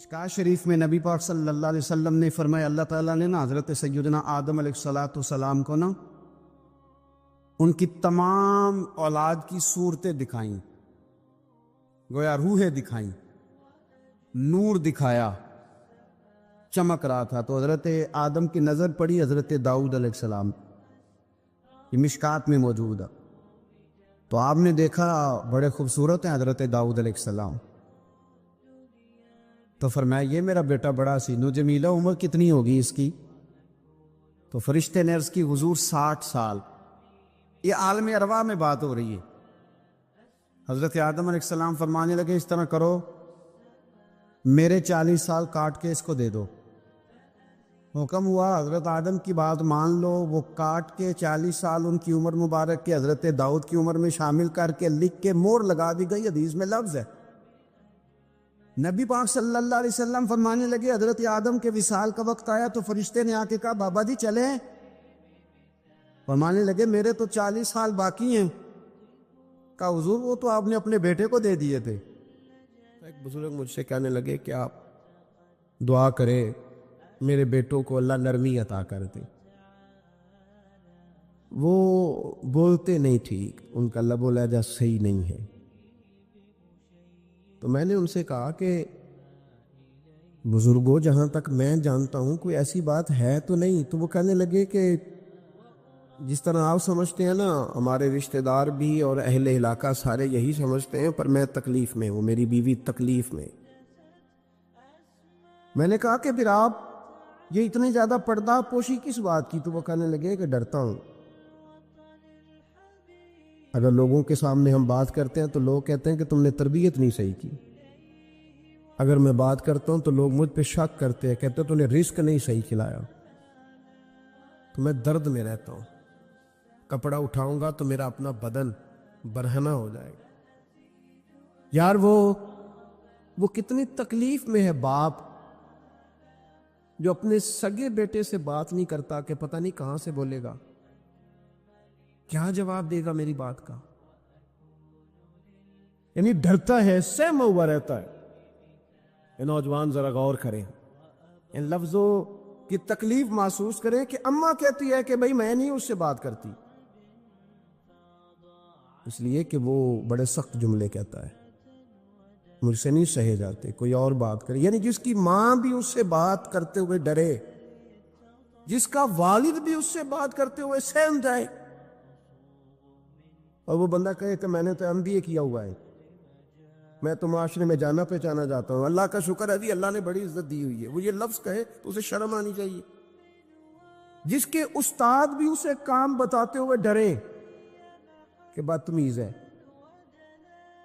مشکوٰۃ شریف میں نبی پاک صلی اللہ علیہ وسلم نے فرمایا، اللہ تعالیٰ نے نا حضرت سیدنا آدم علیہ السلام کو نا ان کی تمام اولاد کی صورتیں دکھائیں، گویا روحیں دکھائیں، نور دکھایا، چمک رہا تھا۔ تو حضرت آدم کی نظر پڑی حضرت داؤد علیہ السلام، یہ مشکوٰۃ میں موجود ہے۔ تو آپ نے دیکھا بڑے خوبصورت ہیں حضرت داؤد علیہ السلام، تو فرمایا یہ میرا بیٹا بڑا حسین و جمیلہ، عمر کتنی ہوگی اس کی؟ تو فرشتے نے عرض کی حضور 60 سال۔ یہ عالم ارواح میں بات ہو رہی ہے۔ حضرت آدم علیہ السلام فرمانے لگے اس طرح کرو، میرے 40 سال کاٹ کے اس کو دے دو۔ حکم ہوا، حضرت آدم کی بات مان لو، وہ کاٹ کے 40 سال ان کی عمر مبارک کے حضرت داؤد کی عمر میں شامل کر کے لکھ کے مور لگا دی گئی۔ حدیث میں لفظ ہے، نبی پاک صلی اللہ علیہ وسلم فرمانے لگے حضرت آدم کے وصال کا وقت آیا تو فرشتے نے آ کے کہا بابا جی چلیں۔ فرمانے لگے میرے تو 40 سال باقی ہیں۔ کہا حضور وہ تو آپ نے اپنے بیٹے کو دے دیے تھے۔ ایک بزرگ مجھ سے کہنے لگے کہ آپ دعا کرے میرے بیٹوں کو اللہ نرمی عطا کر دے، وہ بولتے نہیں ٹھیک، ان کا لب و لہجہ صحیح نہیں ہے۔ تو میں نے ان سے کہا کہ بزرگوں جہاں تک میں جانتا ہوں کوئی ایسی بات ہے تو نہیں۔ تو وہ کہنے لگے کہ جس طرح آپ سمجھتے ہیں نا، ہمارے رشتہ دار بھی اور اہل علاقہ سارے یہی سمجھتے ہیں، پر میں تکلیف میں ہوں، میری بیوی تکلیف میں۔ میں نے کہا کہ پھر آپ یہ اتنی زیادہ پردہ پوشی کس بات کی؟ تو وہ کہنے لگے کہ ڈرتا ہوں، اگر لوگوں کے سامنے ہم بات کرتے ہیں تو لوگ کہتے ہیں کہ تم نے تربیت نہیں صحیح کی، اگر میں بات کرتا ہوں تو لوگ مجھ پہ شک کرتے ہیں، کہتے ہیں تو نے رزق نہیں صحیح کھلایا۔ تو میں درد میں رہتا ہوں، کپڑا اٹھاؤں گا تو میرا اپنا بدن برہنہ ہو جائے گا۔ یار وہ کتنی تکلیف میں ہے باپ جو اپنے سگے بیٹے سے بات نہیں کرتا کہ پتہ نہیں کہاں سے بولے گا، کیا جواب دے گا میری بات کا، یعنی ڈرتا ہے، سہما ہوا رہتا ہے۔ یہ نوجوان ذرا غور کریں، ان لفظوں کی تکلیف محسوس کریں کہ اماں کہتی ہے کہ بھئی میں نہیں اس سے بات کرتی، اس لیے کہ وہ بڑے سخت جملے کہتا ہے، مجھ سے نہیں سہے جاتے، کوئی اور بات کرے۔ یعنی جس کی ماں بھی اس سے بات کرتے ہوئے ڈرے، جس کا والد بھی اس سے بات کرتے ہوئے سہم جائے، اور وہ بندہ کہے کہ میں نے تو MBA کیا ہوا ہے، میں تو معاشرے میں جانا پہچانا جاتا ہوں، اللہ کا شکر ہے جی اللہ نے بڑی عزت دی ہوئی ہے، وہ یہ لفظ کہے تو اسے شرم آنی چاہیے۔ جس کے استاد بھی اسے کام بتاتے ہوئے ڈرے کہ بدتمیز ہے،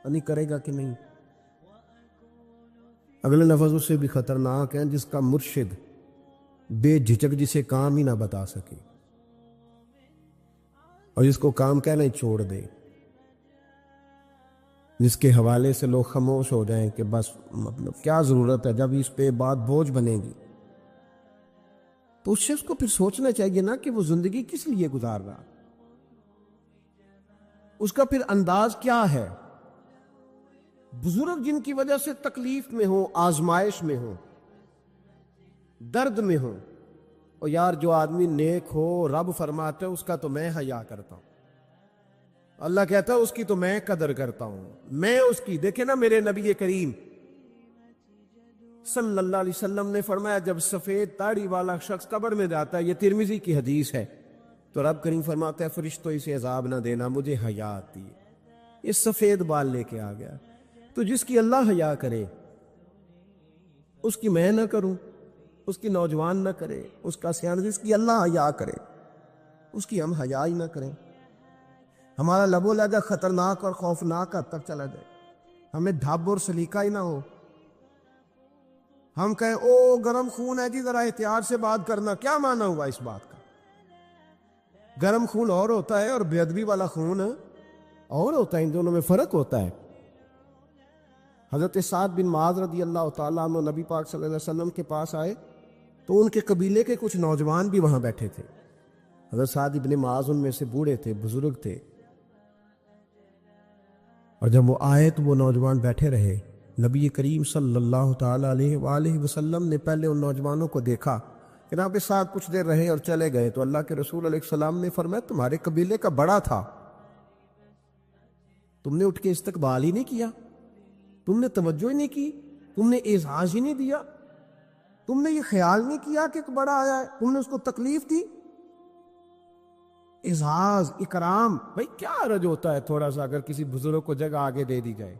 نہیں کرے گا کہ نہیں۔ اگلے لفظ اس سے بھی خطرناک ہیں، جس کا مرشد بے جھجک جسے کام ہی نہ بتا سکے اور جس کو کام کہنا ہی چھوڑ دے، جس کے حوالے سے لوگ خاموش ہو جائیں کہ بس مطلب کیا ضرورت ہے، جب اس پہ بات بوجھ بنے گی تو اس شخص کو پھر سوچنا چاہیے نا کہ وہ زندگی کس لیے گزار رہا، اس کا پھر انداز کیا ہے۔ بزرگ جن کی وجہ سے تکلیف میں ہوں، آزمائش میں ہوں، درد میں ہوں، اور یار جو آدمی نیک ہو رب فرماتا ہے اس کا تو میں حیا کرتا ہوں، اللہ کہتا ہے اس کی تو میں قدر کرتا ہوں، میں اس کی۔ دیکھیں نا میرے نبی کریم صلی اللہ علیہ وسلم نے فرمایا جب سفید داڑھی والا شخص قبر میں جاتا ہے، یہ ترمذی کی حدیث ہے، تو رب کریم فرماتا ہے فرشتوں اسے عذاب نہ دینا، مجھے حیا آتی ہے، یہ سفید بال لے کے آ گیا۔ تو جس کی اللہ حیا کرے اس کی میں نہ کروں، اس کی نوجوان نہ کرے، اس کا سیان، جس کی اللہ حیا کرے اس کی ہم حیا ہی نہ کریں، ہمارا لب و لہجہ خطرناک اور خوفناک حد تک چلا جائے، ہمیں ڈھب اور سلیقہ ہی نہ ہو، ہم کہیں او گرم خون ہے جی ذرا احتیاط سے بات کرنا، کیا معنی ہوا اس بات کا؟ گرم خون اور ہوتا ہے اور بے ادبی والا خون اور ہوتا ہے، ان دونوں میں فرق ہوتا ہے۔ حضرت سعد بن معاذ رضی اللہ تعالیٰ عنہ نبی پاک صلی اللہ علیہ وسلم کے پاس آئے تو ان کے قبیلے کے کچھ نوجوان بھی وہاں بیٹھے تھے۔ حضرت سعد بن معاذ ان میں سے بوڑھے تھے، بزرگ تھے، اور جب وہ آئے تو وہ نوجوان بیٹھے رہے، نبی کریم صلی اللہ تعالیٰ علیہ وآلہ وسلم نے پہلے ان نوجوانوں کو دیکھا، جناب کے ساتھ کچھ دیر رہے اور چلے گئے، تو اللہ کے رسول علیہ السلام نے فرمایا تمہارے قبیلے کا بڑا تھا، تم نے اٹھ کے استقبال ہی نہیں کیا، تم نے توجہ ہی نہیں کی، تم نے اعزاز ہی نہیں دیا، تم نے یہ خیال نہیں کیا کہ ایک بڑا آیا ہے، تم نے اس کو تکلیف دی۔ اعزاز، اکرام، بھائی کیا حرج ہوتا ہے تھوڑا سا اگر کسی بزرگ کو جگہ آگے دے دی جائے؟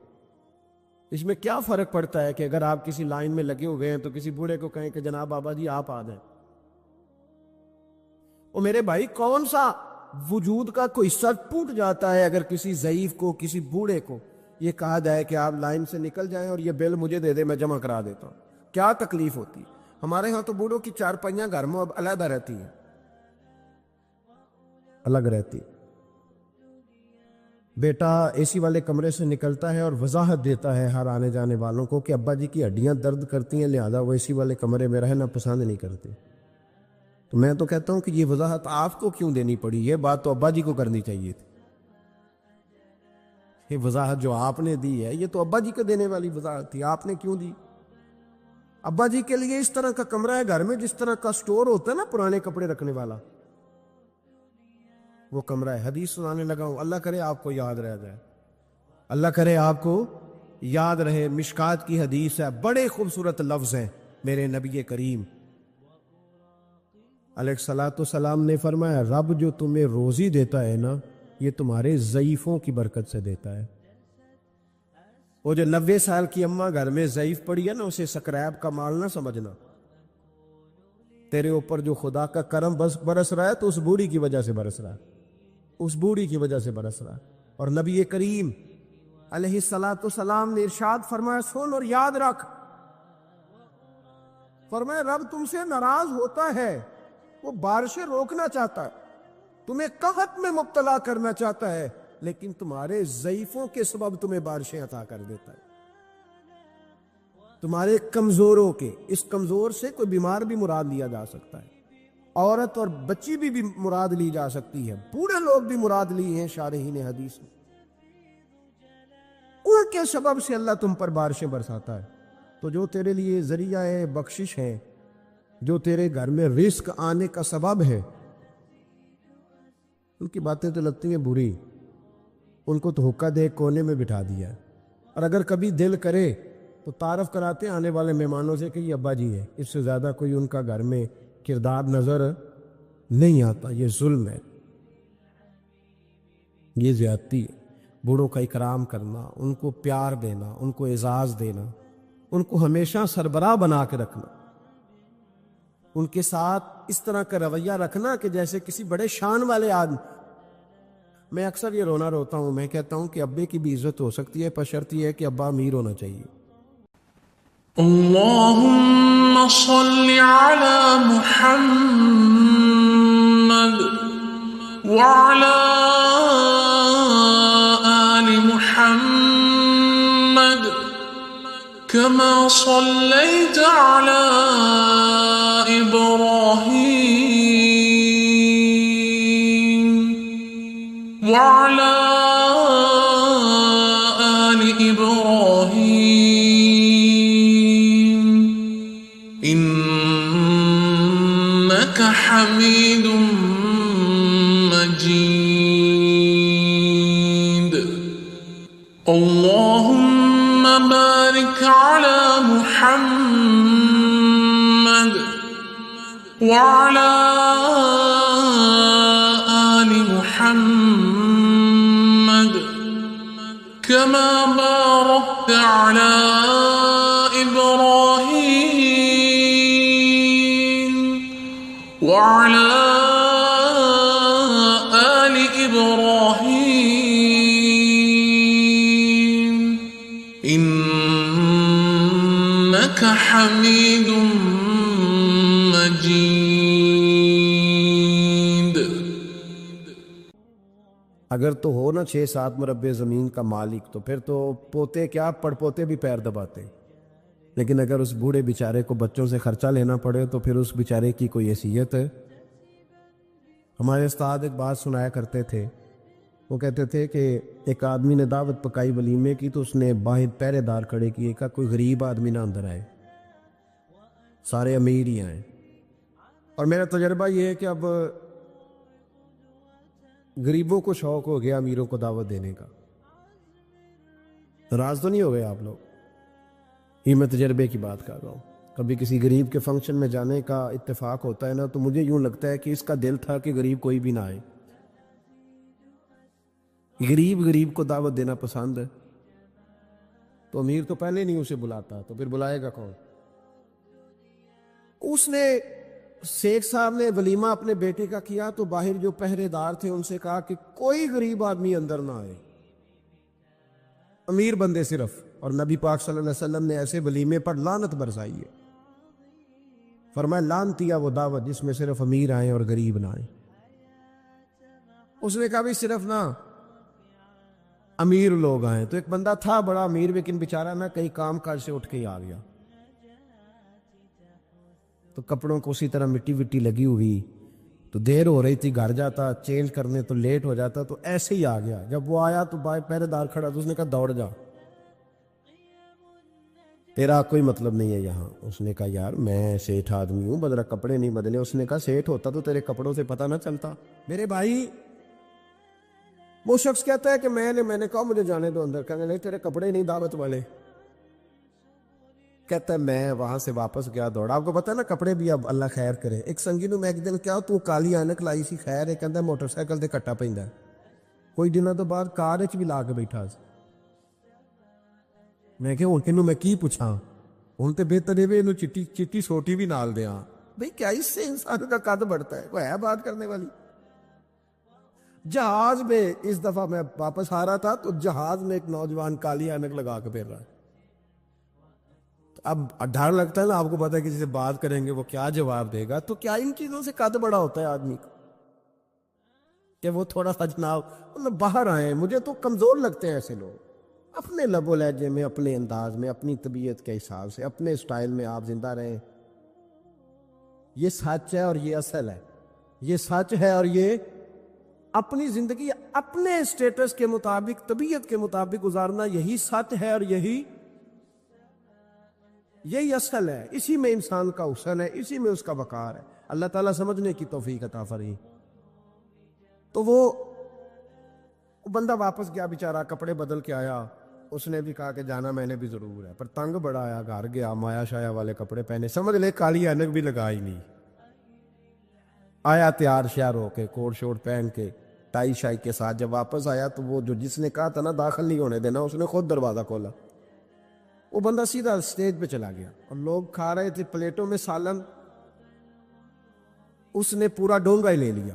اس میں کیا فرق پڑتا ہے کہ اگر آپ کسی لائن میں لگے ہوئے ہیں تو کسی بوڑھے کو کہیں کہ جناب بابا جی آپ آ جائیں۔ او میرے بھائی، کون سا وجود کا کوئی حصہ ٹوٹ جاتا ہے اگر کسی ضعیف کو، کسی بوڑھے کو یہ کہا جائے کہ آپ لائن سے نکل جائیں اور یہ بل مجھے دے دے، میں جمع کرا دیتا ہوں؟ کیا تکلیف ہوتی؟ ہمارے ہاں تو بوڑھوں کی چارپائیاں گھر میں اب علیحدہ رہتی ہیں، الگ رہتی۔ بیٹا اے سی والے کمرے سے نکلتا ہے اور وضاحت دیتا ہے ہر آنے جانے والوں کو کہ ابا جی کی ہڈیاں درد کرتی ہیں، لہذا وہ اے سی والے کمرے میں رہنا پسند نہیں کرتے۔ تو میں تو کہتا ہوں کہ یہ وضاحت آپ کو کیوں دینی پڑی؟ یہ بات تو ابا جی کو کرنی چاہیے تھی۔ یہ وضاحت جو آپ نے دی ہے یہ تو ابا جی کو دینے والی وضاحت تھی، آپ نے کیوں دی؟ ابا جی کے لیے اس طرح کا کمرہ ہے گھر میں جس طرح کا سٹور ہوتا ہے نا پرانے کپڑے رکھنے والا، وہ کمرہ ہے۔ حدیث سنانے لگا ہوں، اللہ کرے آپ کو یاد رہ جائے، اللہ کرے آپ کو یاد رہے۔ مشکات کی حدیث ہے، بڑے خوبصورت لفظ ہیں میرے نبی کریم علیہ الصلوۃ والسلام نے فرمایا رب جو تمہیں روزی دیتا ہے نا، یہ تمہارے ضعیفوں کی برکت سے دیتا ہے۔ وہ جو 90 سال کی اماں گھر میں ضعیف پڑی ہے نا، اسے سکریب کا مال نہ سمجھنا۔ تیرے اوپر جو خدا کا کرم برس رہا ہے تو اس بوڑھی کی وجہ سے برس رہا ہے، اس بوڑھی کی وجہ سے برس رہا ہے۔ اور نبی کریم علیہ الصلوۃ والسلام نے ارشاد فرمایا سن اور یاد رکھ، فرمایا رب تم سے ناراض ہوتا ہے، وہ بارشیں روکنا چاہتا ہے، تمہیں قحط میں مبتلا کرنا چاہتا ہے، لیکن تمہارے ضعیفوں کے سبب تمہیں بارشیں عطا کر دیتا ہے، تمہارے کمزوروں کے۔ اس کمزور سے کوئی بیمار بھی مراد لیا جا سکتا ہے، عورت اور بچی بھی مراد لی جا سکتی ہے، بوڑھے لوگ بھی مراد لیے ہیں شارحین حدیث میں۔ ان کے سبب سے اللہ تم پر بارشیں برساتا ہے۔ تو جو تیرے لیے ذریعہ بخشش ہے، جو تیرے گھر میں رزق آنے کا سبب ہے، ان کی باتیں تو لگتی ہیں بری، ان کو تو حکا دے کونے میں بٹھا دیا ہے۔ اور اگر کبھی دل کرے تو تعارف کراتے ہیں آنے والے مہمانوں سے کہ یہ ابا جی ہے، اس سے زیادہ کوئی ان کا گھر میں کردار نظر نہیں آتا۔ یہ ظلم ہے، یہ زیادتی ہے۔ بوڑھوں کا اکرام کرنا، ان کو پیار دینا، ان کو اعزاز دینا، ان کو ہمیشہ سربراہ بنا کے رکھنا، ان کے ساتھ اس طرح کا رویہ رکھنا کہ جیسے کسی بڑے شان والے آدمی۔ میں اکثر یہ رونا روتا ہوں، میں کہتا ہوں کہ ابے کی بھی عزت ہو سکتی ہے، بشرط یہ ہے کہ ابا امیر ہونا چاہیے۔ اللهم صل على محمد وعلى آل محمد كما صليت على إبراهيم وعلى آل إبراهيم إنك حميد مجيد اللهم بارك على محمد وعلى آل محمد كما باركت على إبراهيم وعلى آل إبراهيم إنك حميد مجيد۔ اگر تو ہو نا 6-7 مربع زمین کا مالک تو پھر تو پوتے کیا پڑ پوتے بھی پیر دباتے، لیکن اگر اس بوڑھے بیچارے کو بچوں سے خرچہ لینا پڑے تو پھر اس بیچارے کی کوئی حیثیت ہے؟ ہمارے استاد ایک بات سنایا کرتے تھے وہ کہتے تھے کہ ایک آدمی نے دعوت پکائی ولیمے کی تو اس نے باہر پہرے دار کھڑے کیے، کہا کوئی غریب آدمی نہ اندر آئے، سارے امیر ہی آئیں۔ اور میرا تجربہ یہ ہے کہ اب غریبوں کو شوق ہو گیا امیروں کو دعوت دینے کا۔ ناراض تو نہیں ہو گئے آپ لوگ؟ یہ میں تجربے کی بات کر رہا ہوں۔ کبھی کسی غریب کے فنکشن میں جانے کا اتفاق ہوتا ہے نا، تو مجھے یوں لگتا ہے کہ اس کا دل تھا کہ غریب کوئی بھی نہ آئے۔ غریب کو دعوت دینا پسند ہے، تو امیر تو پہلے نہیں اسے بلاتا، تو پھر بلائے گا کون؟ اس نے شیخ صاحب نے ولیمہ اپنے بیٹے کا کیا تو باہر جو پہرے دار تھے ان سے کہا کہ کوئی غریب آدمی اندر نہ آئے، امیر بندے صرف۔ اور نبی پاک صلی اللہ علیہ وسلم نے ایسے ولیمے پر لعنت برسائی ہے، فرمایا لعنتی ہے وہ دعوت جس میں صرف امیر آئیں اور غریب نہ آئیں۔ اس نے کہا بھی صرف نہ امیر لوگ آئیں۔ تو ایک بندہ تھا بڑا امیر لیکن بیچارہ نہ کئی کام کاج سے اٹھ کے ہی آ گیا، تو کپڑوں کو اسی طرح مٹی وٹی لگی ہوئی، تو دیر ہو رہی تھی، گھر جاتا چینج کرنے تو لیٹ ہو جاتا، تو ایسے ہی آ گیا۔ جب وہ آیا تو پہرے دار کھڑا، تو اس نے کہا دوڑ جا، تیرا کوئی مطلب نہیں ہے یہاں۔ اس نے کہا یار میں سیٹھ آدمی ہوں، بدرا کپڑے نہیں بدلے۔ اس نے کہا سیٹھ ہوتا تو تیرے کپڑوں سے پتہ نہ چلتا میرے بھائی۔ وہ شخص کہتا ہے کہ میں نے کہا مجھے جانے دو اندر، کہنے لگے تیرے کپڑے نہیں دعوت والے۔ کہتا ہے میں وہاں سے واپس گیا دوڑا۔ آپ کو پتا ہے نا کپڑے بھی اب اللہ خیر کرے۔ ایک سنگی نو میں ایک دن کیا تو کالی اینک لائی سی، خیر ہے کہندا موٹر سائیکل تے کٹا پیندا ہے، کوئی دنوں تو بعد کار وچ بھی لا کے بیٹھا سی۔ میں کہ ہن کنوں میں کی پوچھاں، ہن تے بہتر ہے انہوں چٹی سوٹی بھی نال دیاں بھئی، کیا اس سے انسان کا قد بڑھتا ہے؟ وہ ہے بات کرنے والی۔ جہاز میں اس دفعہ میں واپس آ رہا تھا تو جہاز میں ایک نوجوان کالی اینک لگا کے پھر رہا ہے۔ اب ڈر لگتا ہے نا، آپ کو پتا ہے کسی سے بات کریں گے وہ کیا جواب دے گا، تو کیا ان چیزوں سے قد بڑا ہوتا ہے آدمی کا کہ وہ تھوڑا سا جناب مطلب باہر آئے۔ مجھے تو کمزور لگتے ہیں ایسے لوگ، اپنے لب و لہجے میں، اپنے انداز میں، اپنی طبیعت کے حساب سے، اپنے سٹائل میں آپ زندہ رہیں۔ یہ سچ ہے اور یہ اصل ہے، یہ سچ ہے اور یہ اپنی زندگی اپنے سٹیٹس کے مطابق، طبیعت کے مطابق گزارنا، یہی سچ ہے اور یہی اصل ہے۔ اسی میں انسان کا حسن ہے، اسی میں اس کا وقار ہے۔ اللہ تعالیٰ سمجھنے کی توفیق عطا فرمائے۔ تو وہ بندہ واپس گیا بیچارہ، کپڑے بدل کے آیا۔ اس نے بھی کہا کہ جانا میں نے بھی ضرور ہے، پر تنگ بڑا آیا، گھر گیا مایا شایا والے کپڑے پہنے، سمجھ لے کالی اینک بھی لگا ہی نہیں۔ آیا تیار شیار ہو کے، کوٹ شوٹ پہن کے، ٹائی شائی کے ساتھ جب واپس آیا تو وہ جو جس نے کہا تھا نا داخل نہیں ہونے دینا، اس نے خود دروازہ کھولا۔ وہ بندہ سیدھا اسٹیج پہ چلا گیا اور لوگ کھا رہے تھے پلیٹوں میں سالن، اس نے پورا ڈونگا ہی لے لیا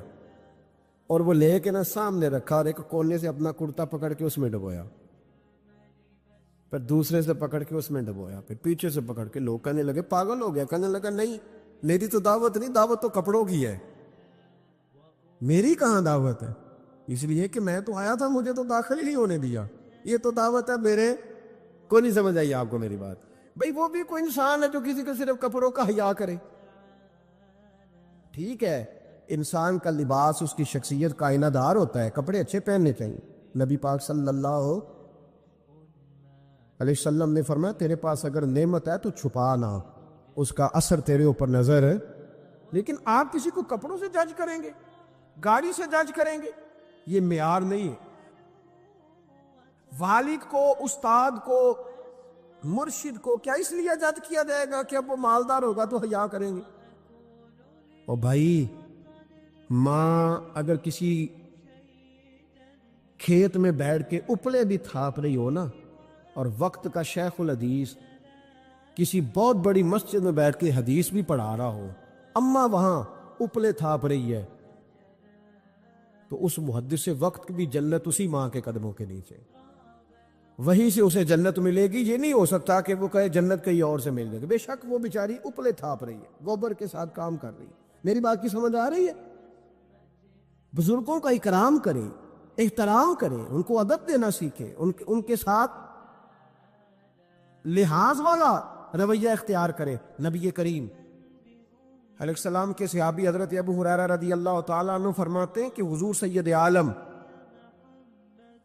اور وہ لے کے نا سامنے رکھا اور ایک کونے سے اپنا کرتا پکڑ کے اس میں ڈبویا، پھر دوسرے سے پکڑ کے اس میں ڈبویا، پھر پیچھے سے پکڑ کے۔ لوگ کہنے لگے پاگل ہو گیا، کہنے لگا نہیں میری تو دعوت نہیں، دعوت تو کپڑوں کی ہے، میری کہاں دعوت ہے؟ اس لیے کہ میں تو آیا تھا، مجھے تو داخل ہی نہیں ہونے دیا، یہ تو دعوت ہے میرے کو۔ نہیں سمجھ آئی آپ کو میری بات؟ بھئی وہ بھی کوئی انسان ہے جو کسی کو صرف کپڑوں کا حیا کرے۔ ٹھیک ہے انسان کا لباس اس کی شخصیت کا آئینہ دار ہوتا ہے، کپڑے اچھے پہننے چاہیے۔ نبی پاک صلی اللہ علیہ وسلم نے فرمایا تیرے پاس اگر نعمت ہے تو چھپا نہ، اس کا اثر تیرے اوپر نظر ہے۔ لیکن آپ کسی کو کپڑوں سے جج کریں گے، گاڑی سے جج کریں گے، یہ معیار نہیں ہے۔ والد کو، استاد کو، مرشد کو کیا اس لیے جج کیا جائے گا کہ اب وہ مالدار ہوگا تو حیا کریں گے؟ اور بھائی ماں اگر کسی کھیت میں بیٹھ کے اپلے بھی تھاپ رہی ہو نا، اور وقت کا شیخ الحدیث کسی بہت بڑی مسجد میں بیٹھ کے حدیث بھی پڑھا رہا ہو، اماں وہاں اپلے تھاپ رہی ہے، تو اس محدث وقت کی بھی جنت اسی ماں کے قدموں کے نیچے، وہیں سے اسے جنت ملے گی۔ یہ نہیں ہو سکتا کہ وہ کہے جنت کہیں اور سے مل جائے گی، بے شک وہ بیچاری اپلے تھاپ رہی ہے، گوبر کے ساتھ کام کر رہی ہے۔ میری بات کی سمجھ آ رہی ہے؟ بزرگوں کا اکرام کریں، احترام کریں، ان کو ادب دینا سیکھیں، ان کے ساتھ لحاظ والا رویہ اختیار کریں۔ نبی کریم علیہ السلام کے صحابی حضرت ابو ہریرہ رضی اللہ تعالیٰ عنہ فرماتے ہیں کہ حضور سید عالم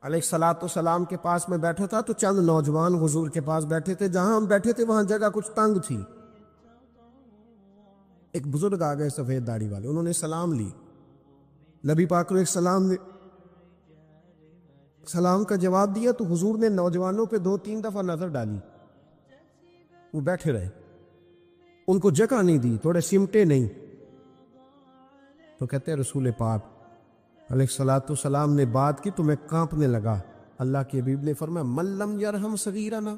علیہ الصلوۃ والسلام کے پاس میں بیٹھا تھا تو چند نوجوان حضور کے پاس بیٹھے تھے. جہاں ہم بیٹھے تھے وہاں جگہ کچھ تنگ تھی. ایک بزرگ آ گئے سفید داڑھی والے, انہوں نے سلام لی. نبی پاک نے سلام کا جواب دیا تو حضور نے نوجوانوں پہ 2-3 دفعہ نظر ڈالی. وہ بیٹھے رہے, ان کو جگہ نہیں دی, تھوڑے سمٹے نہیں. تو کہتے ہیں رسول پاک علیہ الصلوۃ والسلام نے بات کی تو میں کانپنے لگا. اللہ کے حبیب نے فرمایا من لم یرحم صغیرنا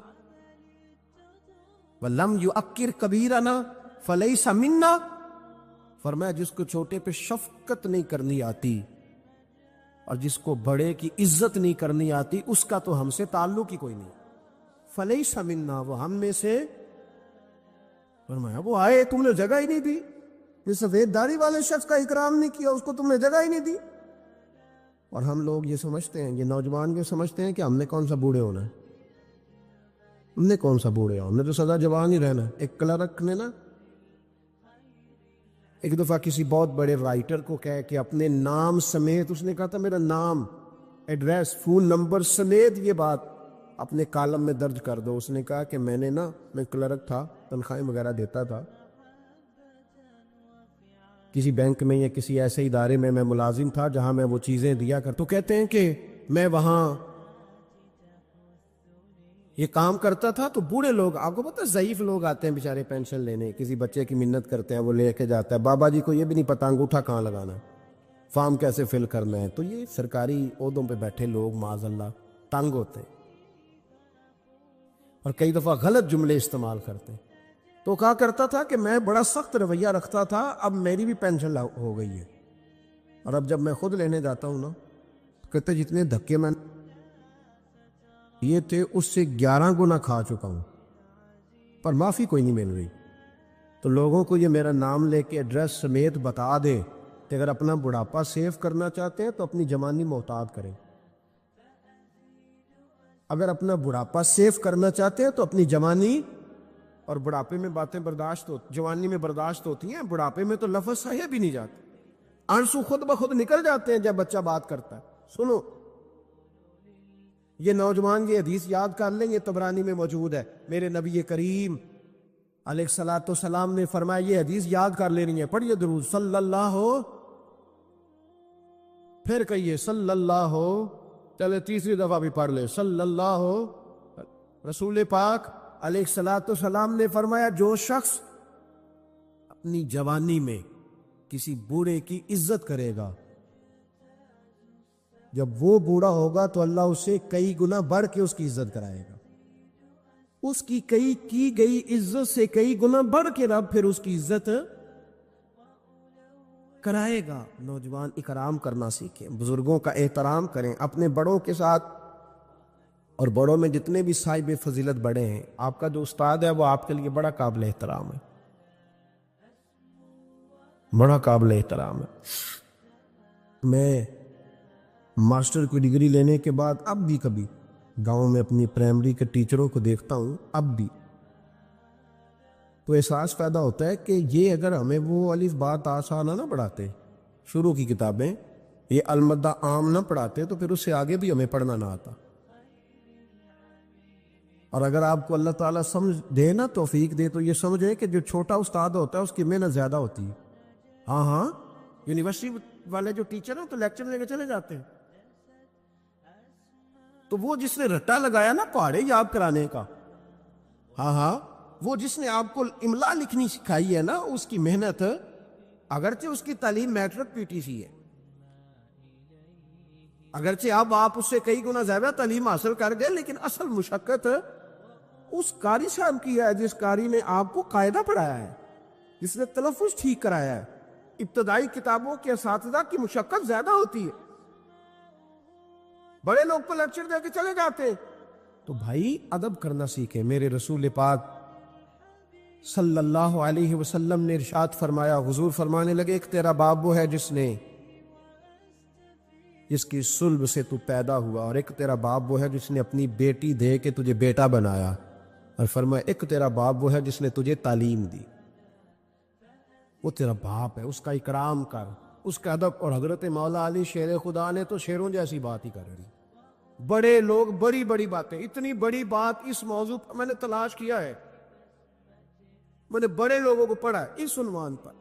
ولم یؤکر کبیرنا فلیس منا. فرمایا جس کو چھوٹے پہ شفقت نہیں کرنی آتی اور جس کو بڑے کی عزت نہیں کرنی آتی اس کا تو ہم سے تعلق ہی کوئی نہیں. فلیس منا, وہ ہم میں سے. فرمایا وہ آئے تم نے جگہ ہی نہیں دی. یہ سفید داڑھی والے شخص کا اکرام نہیں کیا, اس کو تم نے جگہ ہی نہیں دی. اور ہم لوگ یہ سمجھتے ہیں, یہ نوجوان یہ سمجھتے ہیں کہ ہم نے کون سا بوڑھے ہونا ہے. ہم نے کون سا بوڑھے ہونا, ہم نے تو سدا جوان ہی رہنا. ایک کلرک نے نا ایک دفعہ کسی بہت بڑے رائٹر کو کہہ کہ اپنے نام سمیت, اس نے کہا تھا میرا نام, ایڈریس, فون نمبر سمیت یہ بات اپنے کالم میں درج کر دو. اس نے کہا کہ میں کلرک تھا, تنخواہیں وغیرہ دیتا تھا کسی بینک میں یا کسی ایسے ادارے میں ملازم تھا جہاں میں وہ چیزیں دیا کر. تو کہتے ہیں کہ میں وہاں یہ کام کرتا تھا تو بوڑھے لوگ, آپ کو پتہ ضعیف لوگ آتے ہیں بیچارے پینشن لینے, کسی بچے کی منت کرتے ہیں, وہ لے کے جاتا ہے. بابا جی کو یہ بھی نہیں پتہ انگوٹھا کہاں لگانا, فارم کیسے فل کرنا ہے. تو یہ سرکاری عہدوں پہ بیٹھے لوگ معاذ اللہ تنگ ہوتے ہیں اور کئی دفعہ غلط جملے استعمال کرتے ہیں. تو کہا کرتا تھا کہ میں بڑا سخت رویہ رکھتا تھا, اب میری بھی پینشن ہو گئی ہے, اور اب جب میں خود لینے جاتا ہوں نا کہتے جتنے دھکے میں یہ تھے اس سے 11 گنا کھا چکا ہوں, پر معافی کوئی نہیں مل رہی. تو لوگوں کو یہ میرا نام لے کے ایڈریس سمیت بتا دے کہ اگر اپنا بڑھاپا سیو کرنا چاہتے ہیں تو اپنی جوانی محتاط کریں. اگر اپنا بڑھاپا سیو کرنا چاہتے ہیں تو اپنی جوانی, اور بڑھاپے میں باتیں جوانی میں برداشت ہوتی ہیں, بڑھاپے میں تو لفظ صحیح بھی نہیں جاتے, آنسو خود بخود نکل جاتے ہیں جب بچہ بات کرتا ہے. سنو یہ نوجوان یہ حدیث یاد کر لیں, یہ طبرانی میں موجود ہے. میرے نبی کریم علیہ الصلوۃ والسلام نے فرمایا یہ حدیث یاد کر لینی ہے. پڑھیے درود صلی اللہ ہو, پھر کہیے صلی اللہ ہو, چلے تیسری دفعہ بھی پڑھ لے صلی اللہ ہو. رسول پاک علیہ الصلوۃ والسلام نے فرمایا جو شخص اپنی جوانی میں کسی بوڑھے کی عزت کرے گا, جب وہ بوڑھا ہوگا تو اللہ اسے کئی گنا بڑھ کے اس کی عزت کرائے گا. اس کی کی گئی عزت سے کئی گنا بڑھ کے رب پھر اس کی عزت کرائے گا. نوجوان اکرام کرنا سیکھیں, بزرگوں کا احترام کریں اپنے بڑوں کے ساتھ, اور بڑوں میں جتنے بھی صاحب فضیلت بڑے ہیں, آپ کا جو استاد ہے وہ آپ کے لیے بڑا قابل احترام ہے, بڑا قابل احترام ہے. میں ماسٹر کی ڈگری لینے کے بعد اب بھی کبھی گاؤں میں اپنی پرائمری کے ٹیچروں کو دیکھتا ہوں اب بھی, تو احساس پیدا ہوتا ہے کہ یہ اگر ہمیں وہ الف با تا سا نہ پڑھاتے, شروع کی کتابیں یہ المدہ عام نہ پڑھاتے, تو پھر اس سے آگے بھی ہمیں پڑھنا نہ آتا. اور اگر آپ کو اللہ تعالیٰ سمجھ دے نا, توفیق دے, تو یہ سمجھیں کہ جو چھوٹا استاد ہوتا ہے اس کی محنت زیادہ ہوتی ہے. ہاں یونیورسٹی والے جو ٹیچر ہیں تو لیکچر لے کے چلے جاتے ہیں, تو وہ جس نے رٹا لگایا نا پہاڑے یاد کرانے کا, وہ جس نے آپ کو املا لکھنی سکھائی ہے نا, اس کی محنت, اگرچہ اس کی تعلیم میٹرک PTC ہے, اگرچہ اب آپ اس سے کئی گنا زیادہ تعلیم حاصل کر گئے, لیکن اصل مشقت اس قاری صاحب کی ہے جس قاری نے آپ کو قاعدہ پڑھایا ہے, جس نے تلفظ ٹھیک کرایا ہے. ابتدائی کتابوں کے اساتذہ کی مشقت زیادہ ہوتی ہے, بڑے لوگ کو لیکچر دے کے چلے جاتے ہیں. تو بھائی ادب کرنا سیکھیں. میرے رسول پاک صلی اللہ علیہ وسلم نے ارشاد فرمایا, حضور فرمانے لگے ایک تیرا باپ وہ ہے جس کی صلب سے تو پیدا ہوا, اور ایک تیرا باپ وہ ہے جس نے اپنی بیٹی دے کے تجھے بیٹا بنایا, اور فرمایا ایک تیرا باپ وہ ہے جس نے تجھے تعلیم دی. وہ تیرا باپ ہے, اس کا اکرام کر, اس کا ادب. اور حضرت مولا علی شیر خدا نے تو شیروں جیسی بات ہی کر رہی, بڑے لوگ بڑی بڑی باتیں، اتنی بڑی بات اس موضوع پر میں نے تلاش کیا ہے، میں نے بڑے لوگوں کو پڑھا ہے اس عنوان پر،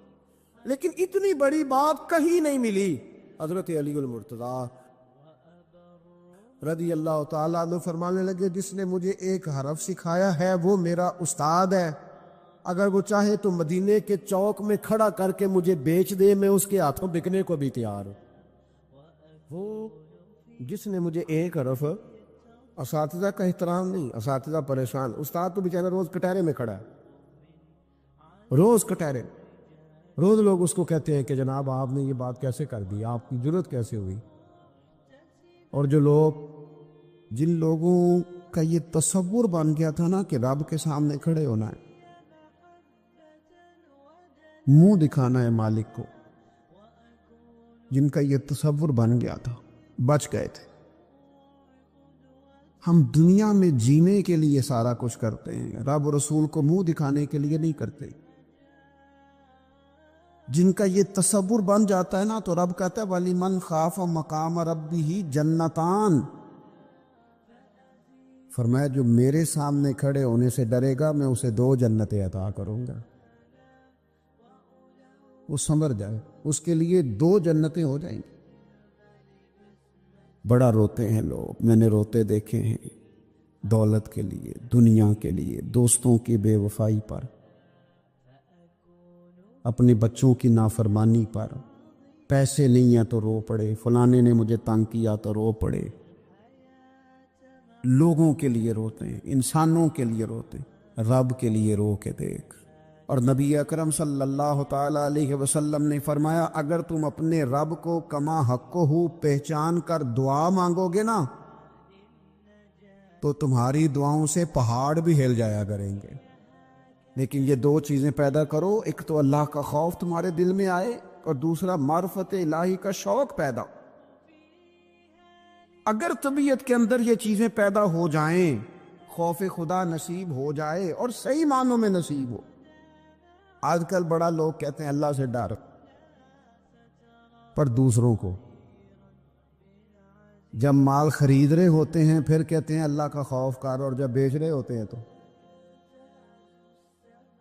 لیکن اتنی بڑی بات کہیں نہیں ملی۔ حضرت علی المرتضیٰ رضی اللہ تعالیٰ عنہ فرمانے لگے جس نے مجھے ایک حرف سکھایا ہے وہ میرا استاد ہے، اگر وہ چاہے تو مدینے کے چوک میں کھڑا کر کے مجھے بیچ دے، میں اس کے ہاتھوں بکنے کو بھی تیار ہوں۔ وہ جس نے مجھے ایک حرف، اساتذہ کا احترام نہیں، اساتذہ پریشان، استاد تو بیچارہ روز کٹہرے میں کھڑا ہے، روز کٹہرے، روز لوگ اس کو کہتے ہیں کہ جناب آپ نے یہ بات کیسے کر دی، آپ کی ضرورت کیسے ہوئی۔ اور جو لوگ، جن لوگوں کا یہ تصور بن گیا تھا نا کہ رب کے سامنے کھڑے ہونا ہے، منہ دکھانا ہے مالک کو، جن کا یہ تصور بن گیا تھا بچ گئے تھے۔ ہم دنیا میں جینے کے لیے سارا کچھ کرتے ہیں، رب رسول کو منہ دکھانے کے لیے نہیں کرتے۔ جن کا یہ تصور بن جاتا ہے نا تو رب کہتا ہے وَلِمَنْ خَافَ مَقَامَ رَبِّهِ جَنَّتَانِ، فرمایا جو میرے سامنے کھڑے ہونے سے ڈرے گا میں اسے 2 جنتیں عطا کروں گا۔ وہ سمجھ جائے، اس کے لیے 2 جنتیں ہو جائیں گی۔ بڑا روتے ہیں لوگ، میں نے روتے دیکھے ہیں، دولت کے لیے، دنیا کے لیے، دوستوں کی بے وفائی پر، اپنے بچوں کی نافرمانی پر، پیسے نہیں ہیں تو رو پڑے، فلانے نے مجھے تنگ کیا تو رو پڑے۔ لوگوں کے لیے روتے ہیں، انسانوں کے لیے روتے ہیں، رب کے لیے رو کے دیکھ۔ اور نبی اکرم صلی اللہ تعالی علیہ وسلم نے فرمایا اگر تم اپنے رب کو کما حقہ پہچان کر دعا مانگو گے نا تو تمہاری دعاؤں سے پہاڑ بھی ہل جایا کریں گے، لیکن یہ 2 چیزیں پیدا کرو، ایک تو اللہ کا خوف تمہارے دل میں آئے اور دوسرا معرفت الہی کا شوق پیدا۔ اگر طبیعت کے اندر یہ چیزیں پیدا ہو جائیں، خوف خدا نصیب ہو جائے اور صحیح معنوں میں نصیب ہو۔ آج کل بڑا لوگ کہتے ہیں اللہ سے ڈر، پر دوسروں کو جب مال خرید رہے ہوتے ہیں پھر کہتے ہیں اللہ کا خوف کر، اور جب بیچ رہے ہوتے ہیں تو،